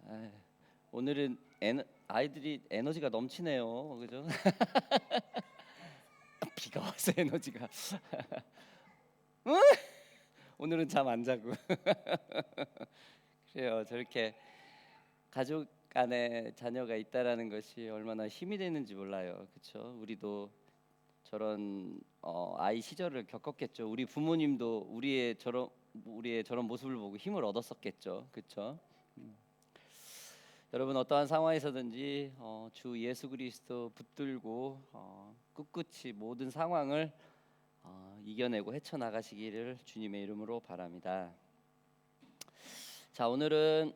아, 오늘은 아이들이 에너지가 넘치네요. 그죠? 비가 와서 에너지가. 오늘은 잠 안 자고. 그래요. 저렇게 가족 안에 자녀가 있다라는 것이 얼마나 힘이 되는지 몰라요. 그렇죠? 우리도 저런 아이 시절을 겪었겠죠. 우리 부모님도 우리의 저런 모습을 보고 힘을 얻었었겠죠. 그렇죠? 여러분 어떠한 상황에서든지 주 예수 그리스도 붙들고 꿋꿋이 모든 상황을 이겨내고 헤쳐나가시기를 주님의 이름으로 바랍니다. 자, 오늘은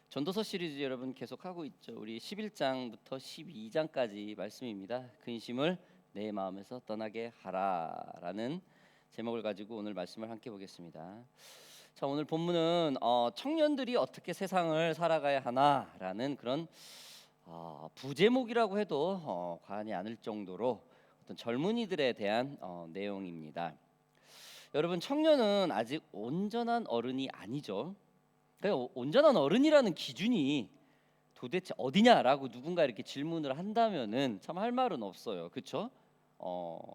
전도서 시리즈 여러분 계속하고 있죠. 우리 11장부터 12장까지 말씀입니다. 근심을 내 마음에서 떠나게 하라라는 제목을 가지고 오늘 말씀을 함께 보겠습니다. 자, 오늘 본문은 청년들이 어떻게 세상을 살아가야 하나라는 그런 부제목이라고 해도 과언이 아닐 정도로 어떤 젊은이들에 대한 내용입니다. 여러분, 청년은 아직 온전한 어른이 아니죠. 그러니까 온전한 어른이라는 기준이 도대체 어디냐라고 누군가 이렇게 질문을 한다면은 참 할 말은 없어요. 그렇죠? 어,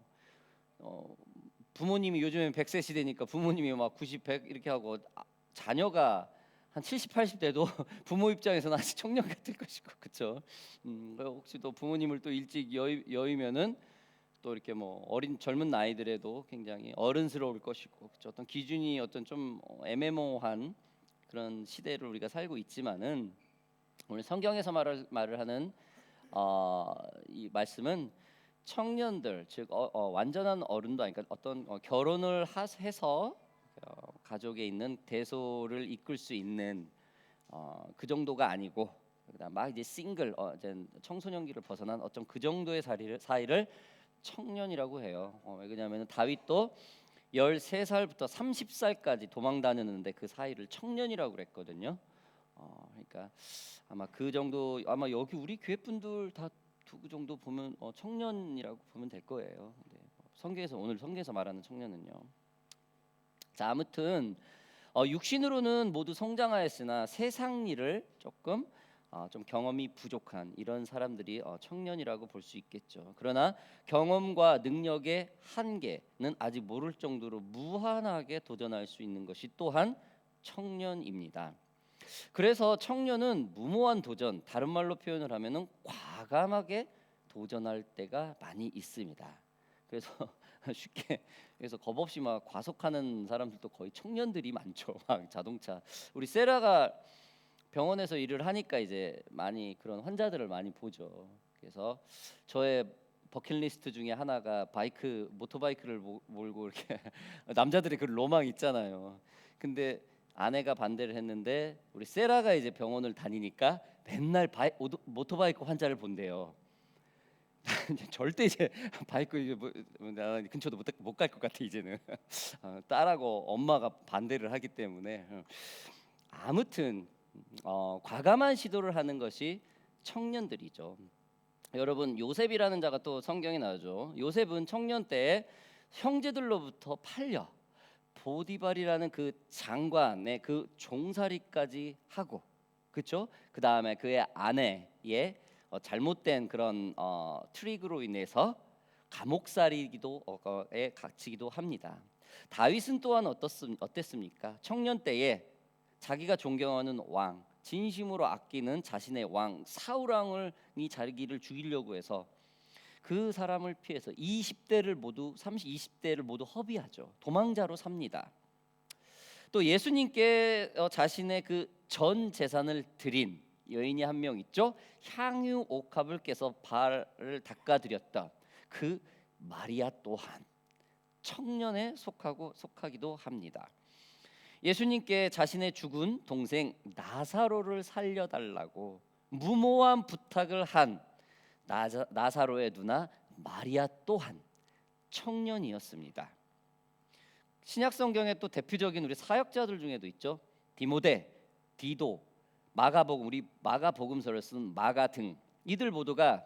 부모님이 요즘엔 100세 시대니까 부모님이 막 90, 100 이렇게 하고 자녀가 한 70, 80대도 부모 입장에서는 아직 청년 같을 것이고, 그렇죠? 혹시 또 부모님을 또 일찍 여의면은 또 이렇게 뭐 어린 젊은 나이들에도 굉장히 어른스러울 것이고, 그렇죠? 어떤 기준이 어떤 좀 애매모호한 그런 시대를 우리가 살고 있지만은 오늘 성경에서 말을 하는 이 말씀은 청년들, 즉 완전한 어른도 아니까 어떤 결혼을 해서 가족에 있는 대소를 이끌 수 있는 그 정도가 아니고, 그다음 막 이제 싱글 이제 청소년기를 벗어난 어떤 그 정도의 사이를 청년이라고 해요. 왜냐하면 다윗도 13살부터 30살까지 도망 다녔는데 그 사이를 청년이라고 그랬거든요. 그러니까 아마 그 정도, 아마 여기 우리 교회 분들 다 그 정도 보면 청년이라고 보면 될 거예요. 네. 오늘 성경에서 말하는 청년은요. 자, 아무튼 육신으로는 모두 성장하였으나 세상 일을 조금 좀 경험이 부족한 이런 사람들이 청년이라고 볼 수 있겠죠. 그러나 경험과 능력의 한계는 아직 모를 정도로 무한하게 도전할 수 있는 것이 또한 청년입니다. 그래서 청년은 무모한 도전, 다른 말로 표현을 하면은 과감하게 도전할 때가 많이 있습니다. 그래서 쉽게 그래서 겁 없이 막 과속하는 사람들도 거의 청년들이 많죠. 막 자동차. 우리 세라가 병원에서 일을 하니까 이제 많이 그런 환자들을 많이 보죠. 그래서 저의 버킷리스트 중에 하나가 모토바이크를 몰고 이렇게 남자들의 그 로망 있잖아요. 근데 아내가 반대를 했는데 우리 세라가 이제 병원을 다니니까 맨날 모토바이크 환자를 본대요. 절대 이제 바이크 이제 나 근처도 못 갈 것 같아 이제는. 딸하고 엄마가 반대를 하기 때문에. 아무튼 과감한 시도를 하는 것이 청년들이죠. 여러분, 요셉이라는 자가 또 성경에 나오죠. 요셉은 청년 때 형제들로부터 팔려 보디발이라는 그 장관의 그 종살이까지 하고, 그렇죠? 그 다음에 그의 아내의 잘못된 그런 트릭으로 인해서 감옥살이에 갇히기도 합니다. 다윗은 또한 어땠습니까? 청년 때에 자기가 존경하는 왕, 진심으로 아끼는 자신의 왕 사울 왕이 자기를 죽이려고 해서 그 사람을 피해서 20대를 모두 허비하죠. 도망자로 삽니다. 또 예수님께 자신의 그 전 재산을 드린 여인이 한 명 있죠. 향유 옥합을 깨서 발을 닦아드렸던 그 마리아 또한 청년에 속하기도 합니다. 예수님께 자신의 죽은 동생 나사로를 살려달라고 무모한 부탁을 한 나사로의 누나 마리아 또한 청년이었습니다. 신약 성경에 또 대표적인 우리 사역자들 중에도 있죠. 디모데, 디도, 우리 마가복음서를 쓴 마가 등 이들 모두가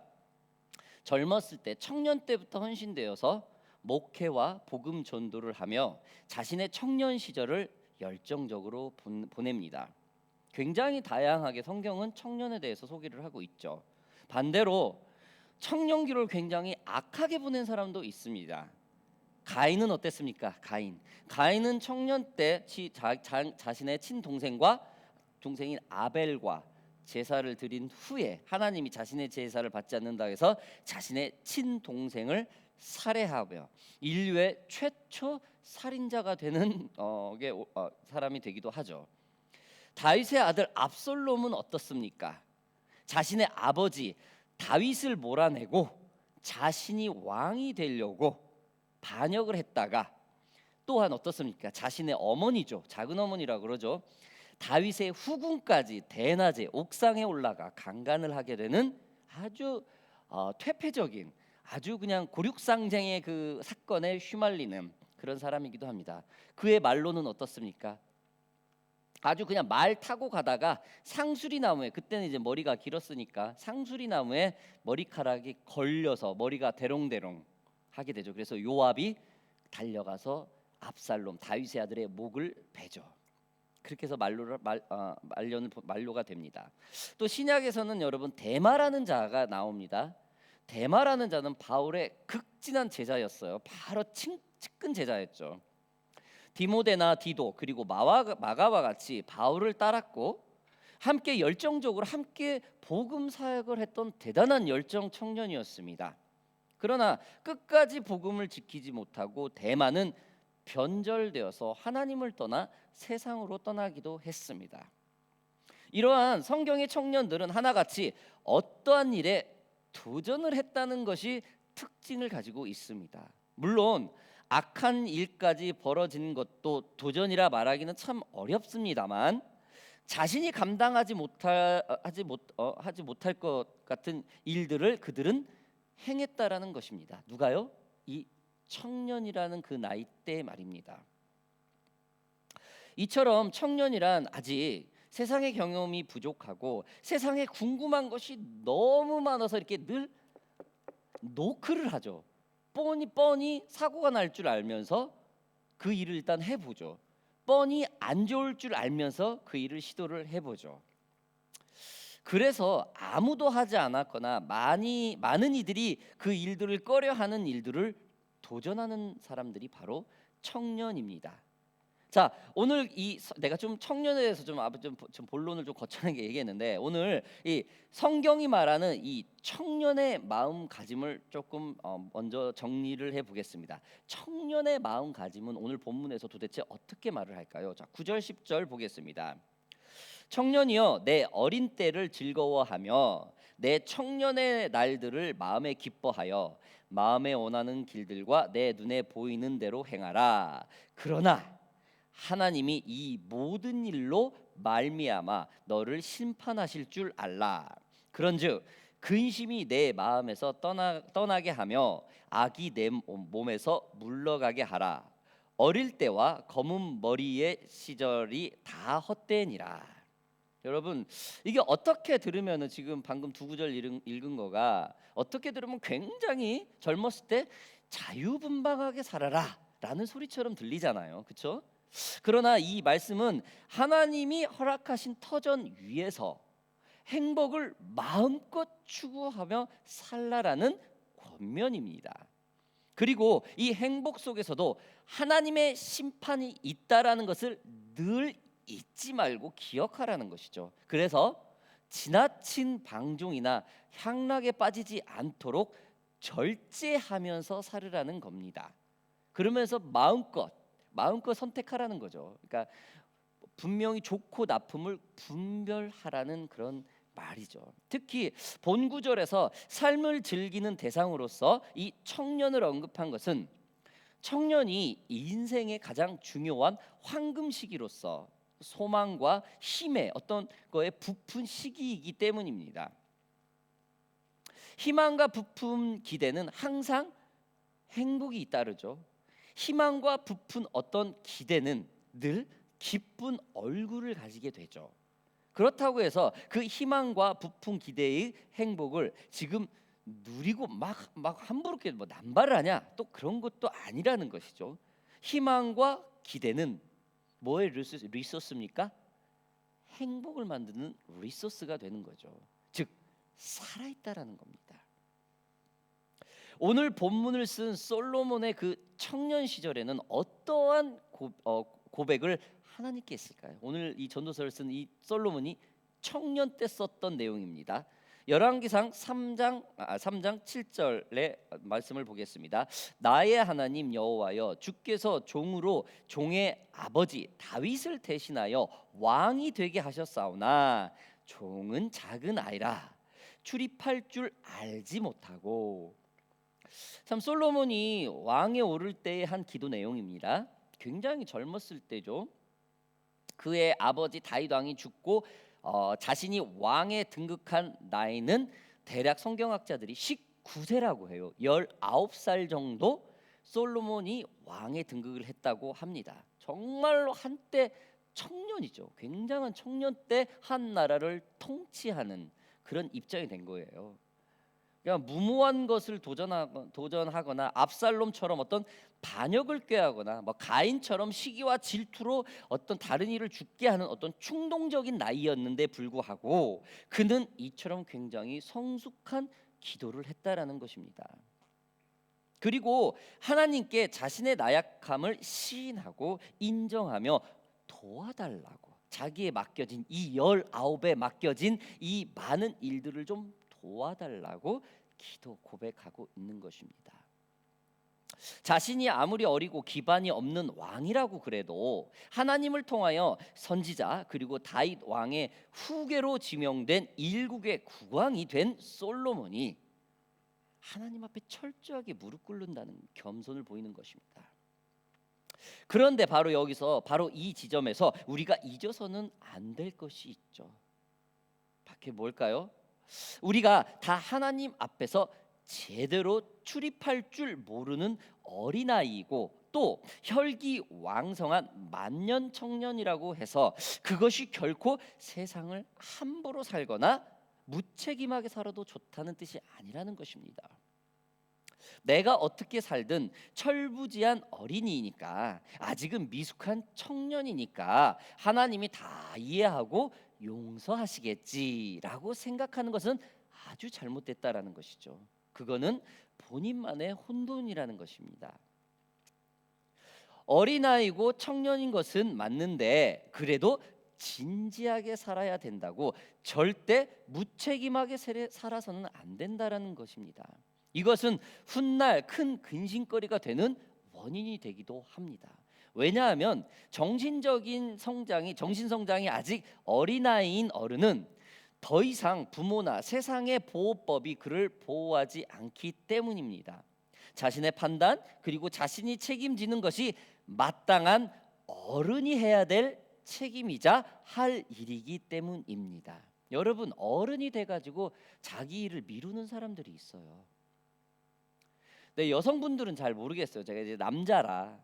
젊었을 때 청년 때부터 헌신되어서 목회와 복음 전도를 하며 자신의 청년 시절을 열정적으로 보냅니다. 굉장히 다양하게 성경은 청년에 대해서 소개를 하고 있죠. 반대로 청년기를 굉장히 악하게 보낸 사람도 있습니다. 가인은 어땠습니까? 가인은 청년 때 자신의 친동생과 동생인 아벨과 제사를 드린 후에 하나님이 자신의 제사를 받지 않는다 해서 자신의 친동생을 살해하며 인류의 최초 살인자가 되는 사람이 되기도 하죠. 다윗의 아들 압살롬은 어떻습니까? 자신의 아버지 다윗을 몰아내고 자신이 왕이 되려고 반역을 했다가 또한 어떻습니까? 자신의 어머니죠. 작은 어머니라 그러죠. 다윗의 후궁까지 대낮에 옥상에 올라가 강간을 하게 되는 아주 퇴폐적인 아주 그냥 고륙상쟁의 그 사건에 휘말리는 그런 사람이기도 합니다. 그의 말로는 어떻습니까? 아주 그냥 말 타고 가다가 상수리 나무에, 그때는 이제 머리가 길었으니까 상수리 나무에 머리카락이 걸려서 머리가 대롱대롱 하게 되죠. 그래서 요압이 달려가서 압살롬 다윗의 아들의 목을 베죠. 그렇게 해서 만료가 됩니다. 또 신약에서는 여러분 데마라는 자가 나옵니다. 데마라는 자는 바울의 극진한 제자였어요. 바로 측근 제자였죠. 디모데나 디도 그리고 마가와 같이 바울을 따랐고 함께 열정적으로 함께 복음 사역을 했던 대단한 열정 청년이었습니다. 그러나 끝까지 복음을 지키지 못하고 데마는 변절되어서 하나님을 떠나 세상으로 떠나기도 했습니다. 이러한 성경의 청년들은 하나같이 어떠한 일에 도전을 했다는 것이 특징을 가지고 있습니다. 물론 악한 일까지 벌어진 것도 도전이라 말하기는 참 어렵습니다만 자신이 감당하지 못할 것 같은 일들을 그들은 행했다라는 것입니다. 누가요? 이 청년이라는 그 나이대 말입니다. 이처럼 청년이란 아직 세상의 경험이 부족하고 세상에 궁금한 것이 너무 많아서 이렇게 늘 노크를 하죠. 뻔히 사고가 날 줄 알면서 그 일을 일단 해보죠. 뻔히 안 좋을 줄 알면서 그 일을 시도를 해보죠. 그래서 아무도 하지 않았거나 많은 이들이 그 일들을 꺼려하는 일들을 도전하는 사람들이 바로 청년입니다. 자, 오늘 내가 좀 청년에 대해서 좀 본론을 좀 거창하게 얘기했는데 오늘 이 성경이 말하는 이 청년의 마음가짐을 조금 먼저 정리를 해보겠습니다. 청년의 마음가짐은 오늘 본문에서 도대체 어떻게 말을 할까요? 자, 9절 10절 보겠습니다. 청년이여 내 어린 때를 즐거워하며 내 청년의 날들을 마음에 기뻐하여 마음에 원하는 길들과 내 눈에 보이는 대로 행하라. 그러나 하나님이 이 모든 일로 말미암아 너를 심판하실 줄 알라. 그런즉 근심이 내 마음에서 떠나게 하며 악이 내 몸에서 물러가게 하라. 어릴 때와 검은 머리의 시절이 다 헛되니라. 여러분 이게 어떻게 들으면은 지금 방금 두 구절 읽은 거가 어떻게 들으면 굉장히 젊었을 때 자유분방하게 살아라 라는 소리처럼 들리잖아요. 그렇죠? 그러나 이 말씀은 하나님이 허락하신 터전 위에서 행복을 마음껏 추구하며 살라라는 권면입니다. 그리고 이 행복 속에서도 하나님의 심판이 있다라는 것을 늘 잊지 말고 기억하라는 것이죠. 그래서 지나친 방종이나 향락에 빠지지 않도록 절제하면서 살으라는 겁니다. 그러면서 마음껏 선택하라는 거죠. 그러니까 분명히 좋고 나쁨을 분별하라는 그런 말이죠. 특히 본 구절에서 삶을 즐기는 대상으로서 이 청년을 언급한 것은 청년이 인생의 가장 중요한 황금 시기로서 소망과 힘의 어떤 거에 부푼 시기이기 때문입니다. 희망과 부푼 기대는 항상 행복이 따르죠. 희망과 부푼 어떤 기대는 늘 기쁜 얼굴을 가지게 되죠. 그렇다고 해서 그 희망과 부푼 기대의 행복을 지금 누리고 막 함부로 이렇게 뭐 남발을 하냐? 또 그런 것도 아니라는 것이죠. 희망과 기대는 뭐의 리소스입니까? 행복을 만드는 리소스가 되는 거죠. 즉 살아있다라는 겁니다. 오늘 본문을 쓴 솔로몬의 그 청년 시절에는 어떠한 고백을 하나님께 했을까요? 오늘 이 전도서를 쓴 이 솔로몬이 청년 때 썼던 내용입니다. 열왕기상 3장 7절의 말씀을 보겠습니다. 나의 하나님 여호와여, 주께서 종으로 종의 아버지 다윗을 대신하여 왕이 되게 하셨사오나 종은 작은 아이라 출입할 줄 알지 못하고. 참 솔로몬이 왕에 오를 때의 한 기도 내용입니다. 굉장히 젊었을 때죠. 그의 아버지 다윗 왕이 죽고 자신이 왕에 등극한 나이는 대략 성경학자들이 19세라고 해요. 19살 정도 솔로몬이 왕에 등극을 했다고 합니다. 정말로 한때 청년이죠. 굉장한 청년 때 한 나라를 통치하는 그런 입장이 된 거예요. 그냥 무모한 것을 도전하거나 압살롬처럼 어떤 반역을 꾀하거나 뭐 가인처럼 시기와 질투로 어떤 다른 이를 죽게 하는 어떤 충동적인 나이였는데 불구하고 그는 이처럼 굉장히 성숙한 기도를 했다라는 것입니다. 그리고 하나님께 자신의 나약함을 시인하고 인정하며 도와달라고, 자기에 맡겨진 이 19에 맡겨진 이 많은 일들을 좀 도와달라고 기도 고백하고 있는 것입니다. 자신이 아무리 어리고 기반이 없는 왕이라고 그래도 하나님을 통하여 선지자 그리고 다윗 왕의 후계로 지명된 일국의 국왕이 된 솔로몬이 하나님 앞에 철저하게 무릎 꿇는다는 겸손을 보이는 것입니다. 그런데 바로 여기서 바로 이 지점에서 우리가 잊어서는 안 될 것이 있죠. 그게 뭘까요? 우리가 다 하나님 앞에서 제대로 출입할 줄 모르는 어린아이이고 또 혈기왕성한 만년 청년이라고 해서 그것이 결코 세상을 함부로 살거나 무책임하게 살아도 좋다는 뜻이 아니라는 것입니다. 내가 어떻게 살든 철부지한 어린이니까, 아직은 미숙한 청년이니까 하나님이 다 이해하고 용서하시겠지라고 생각하는 것은 아주 잘못됐다라는 것이죠. 그거는 본인만의 혼돈이라는 것입니다. 어린아이고 청년인 것은 맞는데 그래도 진지하게 살아야 된다고 절대 무책임하게 살아서는 안 된다라는 것입니다. 이것은 훗날 큰 근심거리가 되는 원인이 되기도 합니다. 왜냐하면 정신 성장이 아직 어린아이인 어른은 더 이상 부모나 세상의 보호법이 그를 보호하지 않기 때문입니다. 자신의 판단 그리고 자신이 책임지는 것이 마땅한 어른이 해야 될 책임이자 할 일이기 때문입니다. 여러분, 어른이 돼가지고 자기 일을 미루는 사람들이 있어요. 근데 여성분들은 잘 모르겠어요. 제가 이제 남자라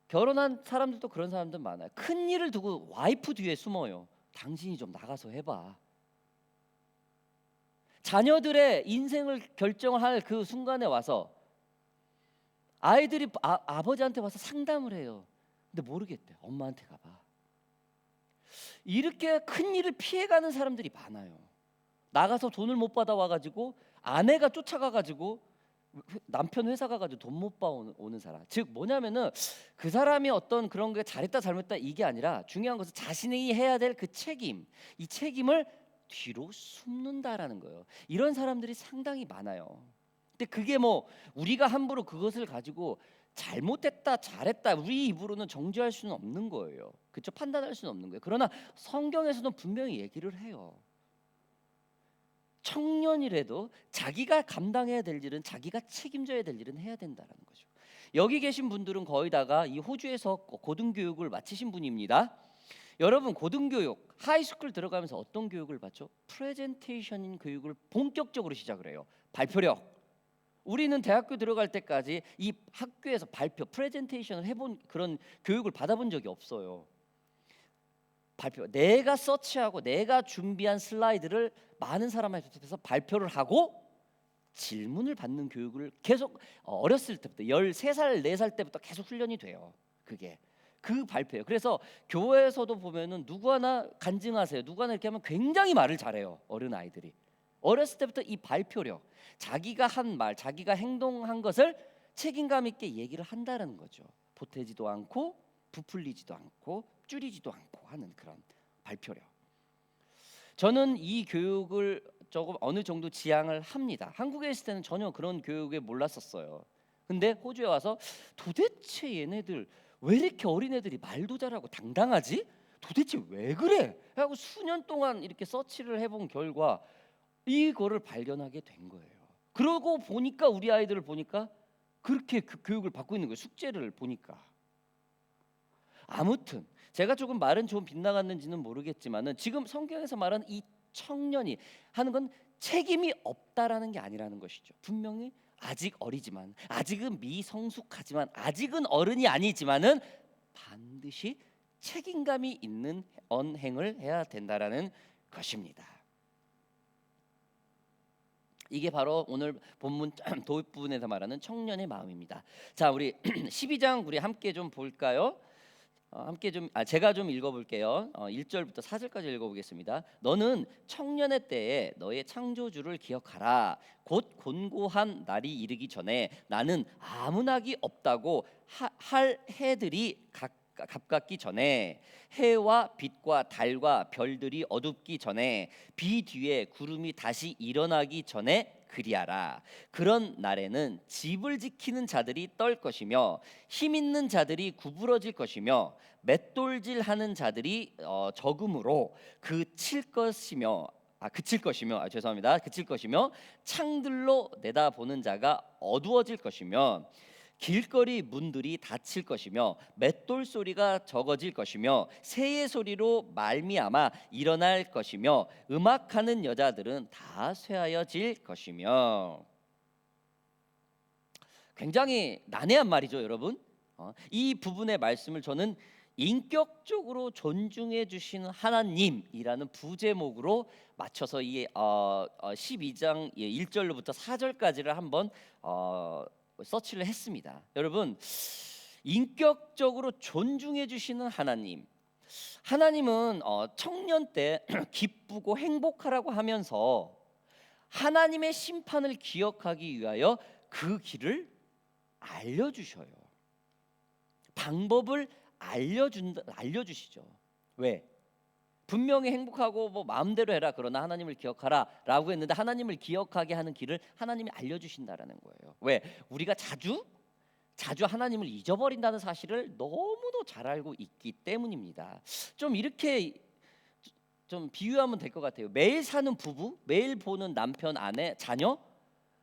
결혼한 사람들도 그런 사람들 많아요. 큰 일을 두고 와이프 뒤에 숨어요. 당신이 좀 나가서 해봐. 자녀들의 인생을 결정을 할 그 순간에 와서 아이들이 아버지한테 와서 상담을 해요. 근데 모르겠대. 엄마한테 가봐. 이렇게 큰 일을 피해가는 사람들이 많아요. 나가서 돈을 못 받아와가지고 아내가 쫓아가가지고 남편 회사 가가지고 돈 못 받아오는 사람. 즉 뭐냐면은 그 사람이 어떤 그런 게 잘했다 잘못했다 이게 아니라 중요한 것은 자신이 해야 될 그 책임, 이 책임을 뒤로 숨는다라는 거예요. 이런 사람들이 상당히 많아요. 근데 그게 뭐 우리가 함부로 그것을 가지고 잘못했다 잘했다 우리 입으로는 정죄할 수는 없는 거예요. 그렇죠? 판단할 수는 없는 거예요. 그러나 성경에서는 분명히 얘기를 해요. 청년이라도 자기가 감당해야 될 일은, 자기가 책임져야 될 일은 해야 된다라는 거죠. 여기 계신 분들은 거의 다가 이 호주에서 고등교육을 마치신 분입니다. 여러분, 고등교육 하이스쿨 들어가면서 어떤 교육을 받죠? 프레젠테이션인 교육을 본격적으로 시작을 해요. 발표력. 우리는 대학교 들어갈 때까지 이 학교에서 발표, 프레젠테이션을 해본 그런 교육을 받아본 적이 없어요. 발표, 내가 서치하고 내가 준비한 슬라이드를 많은 사람 앞에서 발표를 하고 질문을 받는 교육을 계속 어렸을 때부터 13살, 4살 때부터 계속 훈련이 돼요. 그게 그 발표예요. 그래서 교회에서도 보면은 누구 하나 간증하세요. 누구 하나 이렇게 하면 굉장히 말을 잘해요. 어른 아이들이. 어렸을 때부터 이 발표력, 자기가 한 말, 자기가 행동한 것을 책임감 있게 얘기를 한다는 거죠. 보태지도 않고 부풀리지도 않고 줄이지도 않고 하는 그런 발표력. 저는 이 교육을 조금 어느 정도 지향을 합니다. 한국에 있을 때는 전혀 그런 교육에 몰랐었어요. 근데 호주에 와서 도대체 얘네들 왜 이렇게 어린애들이 말도 잘하고 당당하지? 도대체 왜 그래? 하고 수년 동안 이렇게 서치를 해본 결과 이거를 발견하게 된 거예요. 그러고 보니까 우리 아이들을 보니까 그렇게 그 교육을 받고 있는 거예요. 숙제를 보니까. 아무튼 제가 조금 말은 좀 빗나갔는지는 모르겠지만은 지금 성경에서 말하는 이 청년이 하는 건 책임이 없다라는 게 아니라는 것이죠. 분명히 아직 어리지만, 아직은 미성숙하지만, 아직은 어른이 아니지만은 반드시 책임감이 있는 언행을 해야 된다라는 것입니다. 이게 바로 오늘 본문 도입 부분에서 말하는 청년의 마음입니다. 자, 우리 12장 우리 함께 좀 볼까요? 함께 좀 제가 좀 읽어볼게요. 1절부터 4절까지 읽어보겠습니다. 너는 청년의 때에 너의 창조주를 기억하라. 곧 곤고한 날이 이르기 전에 나는 아무 낙이 없다고 할 해들이 가깝기 전에, 해와 빛과 달과 별들이 어둡기 전에, 비 뒤에 구름이 다시 일어나기 전에 그리하라. 그런 날에는 집을 지키는 자들이 떨 것이며 힘 있는 자들이 구부러질 것이며 맷돌질하는 자들이 적음으로 그칠 것이며 창들로 내다보는 자가 어두워질 것이며 길거리 문들이 닫힐 것이며 맷돌 소리가 적어질 것이며 새의 소리로 말미암아 일어날 것이며 음악하는 여자들은 다 쇠하여질 것이며. 굉장히 난해한 말이죠, 여러분. 이 부분의 말씀을 저는 인격적으로 존중해 주시는 하나님이라는 부제목으로 맞춰서 이 12장 1절로부터 4절까지를 한번 서치를 했습니다. 여러분, 인격적으로 존중해 주시는 하나님은 청년 때 기쁘고 행복하라고 하면서 하나님의 심판을 기억하기 위하여 그 길을 알려주셔요. 방법을 알려주시죠. 왜? 분명히 행복하고 뭐 마음대로 해라, 그러나 하나님을 기억하라라고 했는데 하나님을 기억하게 하는 길을 하나님이 알려주신다라는 거예요. 왜? 우리가 자주 하나님을 잊어버린다는 사실을 너무도 잘 알고 있기 때문입니다. 좀 이렇게 좀 비유하면 될 것 같아요. 매일 사는 부부, 매일 보는 남편, 아내, 자녀,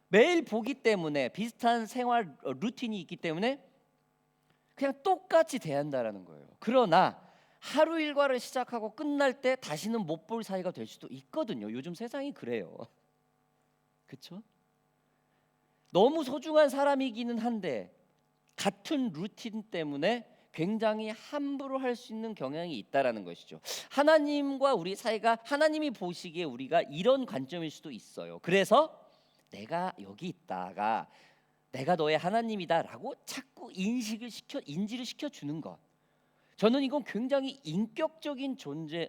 매일 보기 때문에 비슷한 생활 루틴이 있기 때문에 그냥 똑같이 대한다라는 거예요. 그러나 하루 일과를 시작하고 끝날 때 다시는 못 볼 사이가 될 수도 있거든요. 요즘 세상이 그래요. 그렇죠? 너무 소중한 사람이기는 한데 같은 루틴 때문에 굉장히 함부로 할 수 있는 경향이 있다라는 것이죠. 하나님과 우리 사이가 하나님이 보시기에 우리가 이런 관점일 수도 있어요. 그래서 내가 여기 있다가 내가 너의 하나님이다라고 자꾸 인지를 시켜 주는 것. 저는 이건 굉장히 인격적으로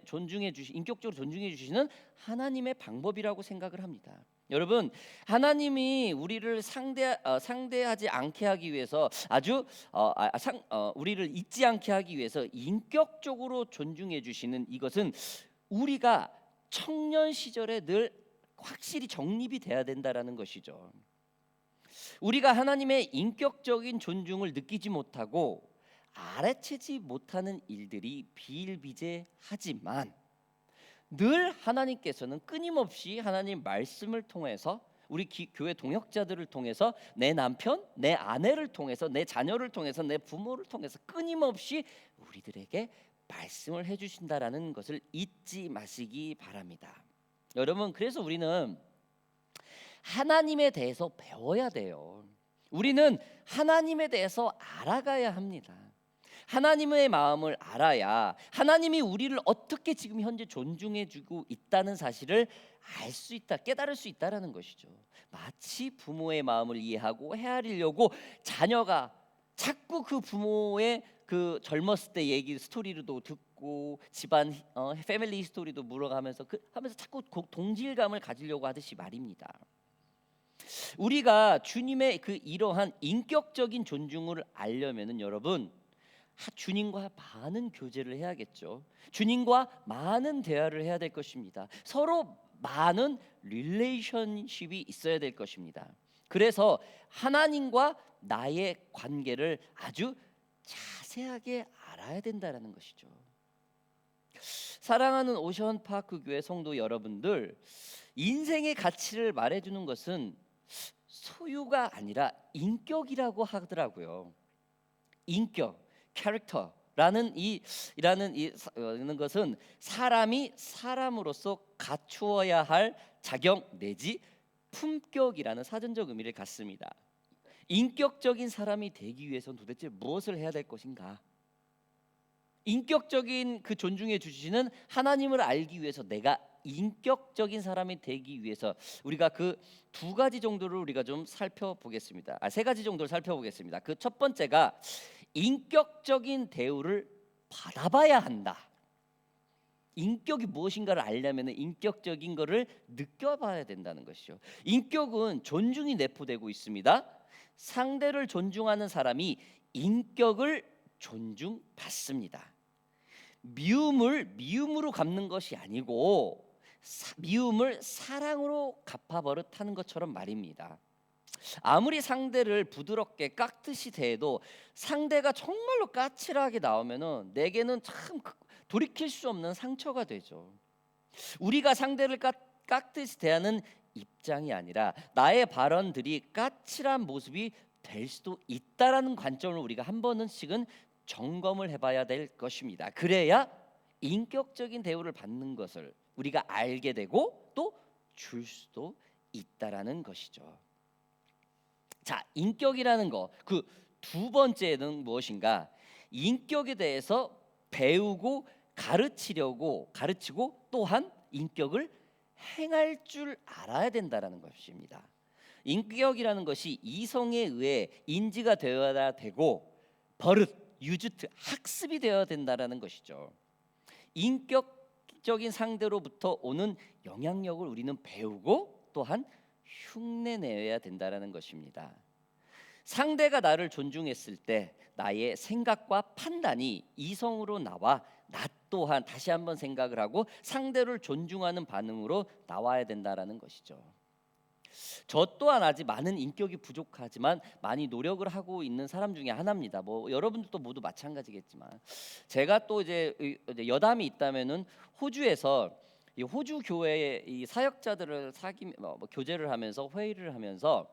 존중해 주시는 하나님의 방법이라고 생각을 합니다. 여러분, 하나님이 우리를 상대하지 않게 하기 위해서 우리를 잊지 않게 하기 위해서 인격적으로 존중해 주시는 이것은 우리가 청년 시절에 늘 확실히 정립이 돼야 된다라는 것이죠. 우리가 하나님의 인격적인 존중을 느끼지 못하고 알아채지 못하는 일들이 비일비재하지만 늘 하나님께서는 끊임없이 하나님 말씀을 통해서 우리 교회 동역자들을 통해서 내 남편, 내 아내를 통해서 내 자녀를 통해서 내 부모를 통해서 끊임없이 우리들에게 말씀을 해주신다라는 것을 잊지 마시기 바랍니다. 여러분, 그래서 우리는 하나님에 대해서 배워야 돼요. 우리는 하나님에 대해서 알아가야 합니다. 하나님의 마음을 알아야 하나님이 우리를 어떻게 지금 현재 존중해주고 있다는 사실을 알 수 있다, 깨달을 수 있다라는 것이죠. 마치 부모의 마음을 이해하고 헤아리려고 자녀가 자꾸 그 부모의 그 젊었을 때 얘기 스토리도 듣고 집안 패밀리 스토리도 물어가면서 하면서 자꾸 동질감을 가지려고 하듯이 말입니다. 우리가 주님의 그 이러한 인격적인 존중을 알려면은 여러분 주님과 많은 교제를 해야겠죠. 주님과 많은 대화를 해야 될 것입니다. 서로 많은 릴레이션십이 있어야 될 것입니다. 그래서 하나님과 나의 관계를 아주 자세하게 알아야 된다라는 것이죠. 사랑하는 오션파크 교회 성도 여러분들, 인생의 가치를 말해주는 것은 소유가 아니라 인격이라고 하더라고요. 인격, 캐릭터라는 이라는 것은 사람이 사람으로서 갖추어야 할 자격 내지 품격이라는 사전적 의미를 갖습니다. 인격적인 사람이 되기 위해서는 도대체 무엇을 해야 될 것인가? 인격적인 그 존중해 주시는 하나님을 알기 위해서 내가 인격적인 사람이 되기 위해서 우리가 그 두 가지 정도를 우리가 좀 살펴보겠습니다. 세 가지 정도를 살펴보겠습니다. 그 첫 번째가 인격적인 대우를 받아봐야 한다. 인격이 무엇인가를 알려면 인격적인 것을 느껴봐야 된다는 것이죠. 인격은 존중이 내포되고 있습니다. 상대를 존중하는 사람이 인격을 존중받습니다. 미움을 미움으로 갚는 것이 아니고 미움을 사랑으로 갚아버릇하는 것처럼 말입니다. 아무리 상대를 부드럽게 깎듯이 대해도 상대가 정말로 까칠하게 나오면은 내게는 참 돌이킬 수 없는 상처가 되죠. 우리가 상대를 깎듯이 대하는 입장이 아니라 나의 발언들이 까칠한 모습이 될 수도 있다라는 관점을 우리가 한 번씩은 점검을 해봐야 될 것입니다. 그래야 인격적인 대우를 받는 것을 우리가 알게 되고 또 줄 수도 있다라는 것이죠. 자, 인격이라는 거, 그 두 번째는 무엇인가? 인격에 대해서 배우고 가르치고 또한 인격을 행할 줄 알아야 된다라는 것입니다. 인격이라는 것이 이성에 의해 인지가 되어야 되고 버릇, 유주트, 학습이 되어야 된다라는 것이죠. 인격적인 상대로부터 오는 영향력을 우리는 배우고 또한 흉내내야 된다라는 것입니다. 상대가 나를 존중했을 때 나의 생각과 판단이 이성으로 나와 나 또한 다시 한번 생각을 하고 상대를 존중하는 반응으로 나와야 된다라는 것이죠. 저 또한 아직 많은 인격이 부족하지만 많이 노력을 하고 있는 사람 중에 하나입니다. 뭐 여러분들도 모두 마찬가지겠지만 제가 또 이제 여담이 있다면은 호주에서 이 호주 교회의 이 사역자들을 교제를 하면서 회의를 하면서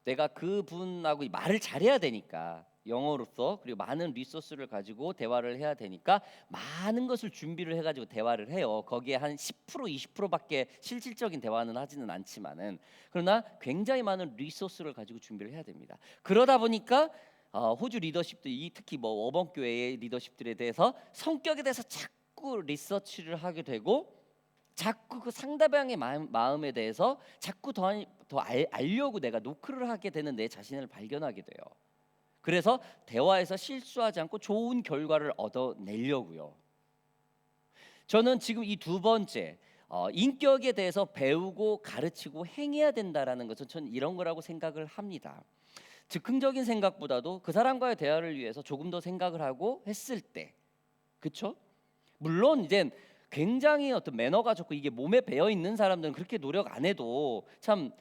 내가 그분하고 말을 잘해야 되니까 영어로서 그리고 많은 리소스를 가지고 대화를 해야 되니까 많은 것을 준비를 해가지고 대화를 해요. 거기에 한 10% 20%밖에 실질적인 대화는 하지는 않지만은 그러나 굉장히 많은 리소스를 가지고 준비를 해야 됩니다. 그러다 보니까 호주 리더십들 특히 뭐 어번교회의 리더십들에 대해서 성격에 대해서 자꾸 리서치를 하게 되고 자꾸 그 상대방의 마음에 대해서 자꾸 더 알려고 내가 노크를 하게 되는 내 자신을 발견하게 돼요. 그래서 대화에서 실수하지 않고 좋은 결과를 얻어내려고요. 저는 지금 이 두 번째 인격에 대해서 배우고 가르치고 행해야 된다라는 것은 저는 이런 거라고 생각을 합니다. 즉흥적인 생각보다도 그 사람과의 대화를 위해서 조금 더 생각을 하고 했을 때, 그렇죠? 물론 이제 굉장히 어떤 매너가 좋고 이게 몸에 배어 있는 사람들은 그렇게 노력 안 해도 참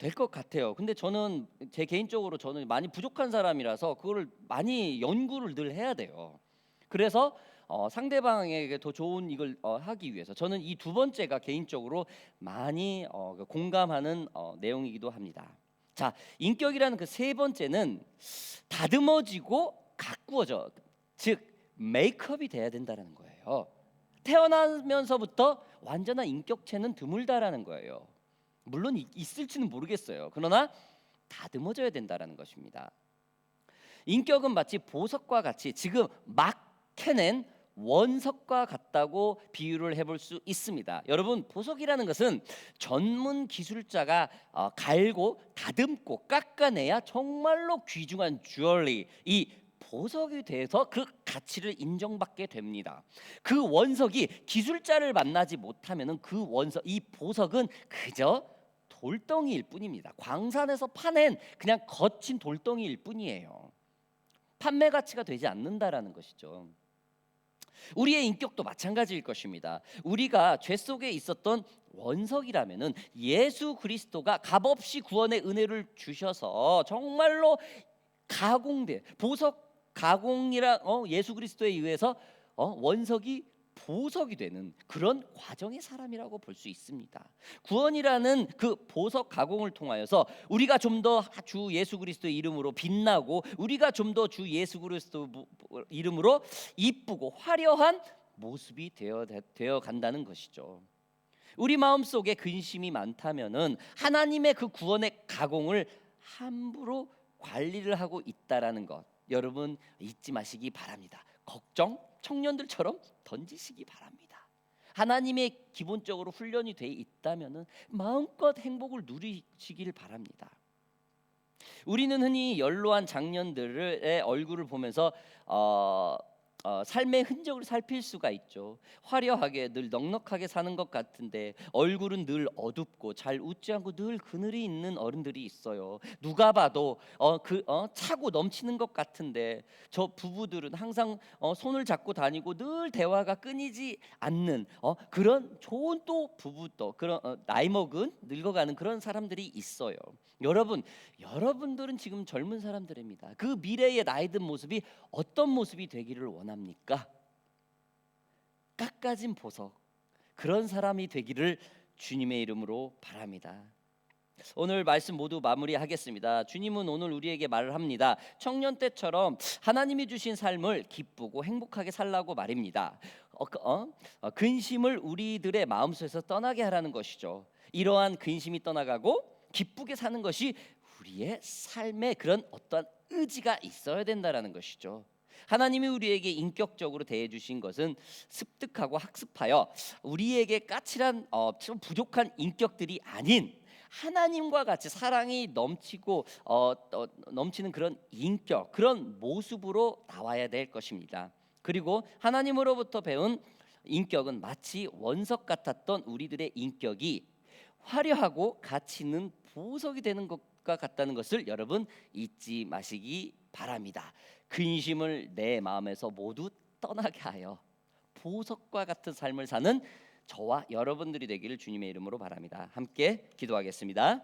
될 것 같아요. 근데 저는 제 개인적으로 저는 많이 부족한 사람이라서 그거를 많이 연구를 늘 해야 돼요. 그래서 상대방에게 더 좋은 이걸 하기 위해서 저는 이 두 번째가 개인적으로 많이 공감하는 내용이기도 합니다. 자, 인격이라는 그 세 번째는 다듬어지고 가꾸어져, 즉 메이크업이 돼야 된다는 거예요. 태어나면서부터 완전한 인격체는 드물다라는 거예요. 물론 있을지는 모르겠어요. 그러나 다듬어져야 된다라는 것입니다. 인격은 마치 보석과 같이 지금 막 캐낸 원석과 같다고 비유를 해볼 수 있습니다. 여러분, 보석이라는 것은 전문 기술자가 갈고 다듬고 깎아내야 정말로 귀중한 주얼리, 이 보석이 돼서 그 가치를 인정받게 됩니다. 그 원석이 기술자를 만나지 못하면은 그 원석, 이 보석은 그저 돌덩이일 뿐입니다. 광산에서 파낸 그냥 거친 돌덩이일 뿐이에요. 판매 가치가 되지 않는다라는 것이죠. 우리의 인격도 마찬가지일 것입니다. 우리가 죄 속에 있었던 원석이라면은 예수 그리스도가 값없이 구원의 은혜를 주셔서 정말로 가공돼 보석 가공이라 예수 그리스도에 의해서 원석이 보석이 되는 그런 과정의 사람이라고 볼 수 있습니다. 구원이라는 그 보석 가공을 통하여서 우리가 좀 더 주 예수 그리스도의 이름으로 빛나고 우리가 좀 더 주 예수 그리스도 이름으로 이쁘고 화려한 모습이 되어 간다는 것이죠. 우리 마음속에 근심이 많다면은 하나님의 그 구원의 가공을 함부로 관리를 하고 있다라는 것 여러분 잊지 마시기 바랍니다. 걱정 청년들처럼 던지시기 바랍니다. 하나님의 기본적으로 훈련이 돼 있다면은 마음껏 행복을 누리시길 바랍니다. 우리는 흔히 연로한 장년들의 얼굴을 보면서 삶의 흔적을 살필 수가 있죠. 화려하게 늘 넉넉하게 사는 것 같은데 얼굴은 늘 어둡고 잘 웃지 않고 늘 그늘이 있는 어른들이 있어요. 누가 봐도 차고 넘치는 것 같은데 저 부부들은 항상 손을 잡고 다니고 늘 대화가 끊이지 않는 그런 좋은 또 부부 또 그런 나이 먹은 늙어가는 그런 사람들이 있어요. 여러분들은 지금 젊은 사람들입니다. 그 미래의 나이 든 모습이 어떤 모습이 되기를 원합니까? 깎아진 보석 그런 사람이 되기를 주님의 이름으로 바랍니다. 오늘 말씀 모두 마무리하겠습니다. 주님은 오늘 우리에게 말을 합니다. 청년 때처럼 하나님이 주신 삶을 기쁘고 행복하게 살라고 말입니다. 근심을 우리들의 마음속에서 떠나게 하라는 것이죠. 이러한 근심이 떠나가고 기쁘게 사는 것이 우리의 삶에 그런 어떤 의지가 있어야 된다라는 것이죠. 하나님이 우리에게 인격적으로 대해 주신 것은 습득하고 학습하여 우리에게 까칠한 좀 부족한 인격들이 아닌 하나님과 같이 사랑이 넘치고 넘치는 그런 인격, 그런 모습으로 나와야 될 것입니다. 그리고 하나님으로부터 배운 인격은 마치 원석 같았던 우리들의 인격이 화려하고 가치 있는 보석이 되는 것과 같다는 것을 여러분 잊지 마시기 바랍니다. 근심을 내 마음에서 모두 떠나게 하여 보석과 같은 삶을 사는 저와 여러분들이 되기를 주님의 이름으로 바랍니다. 함께 기도하겠습니다.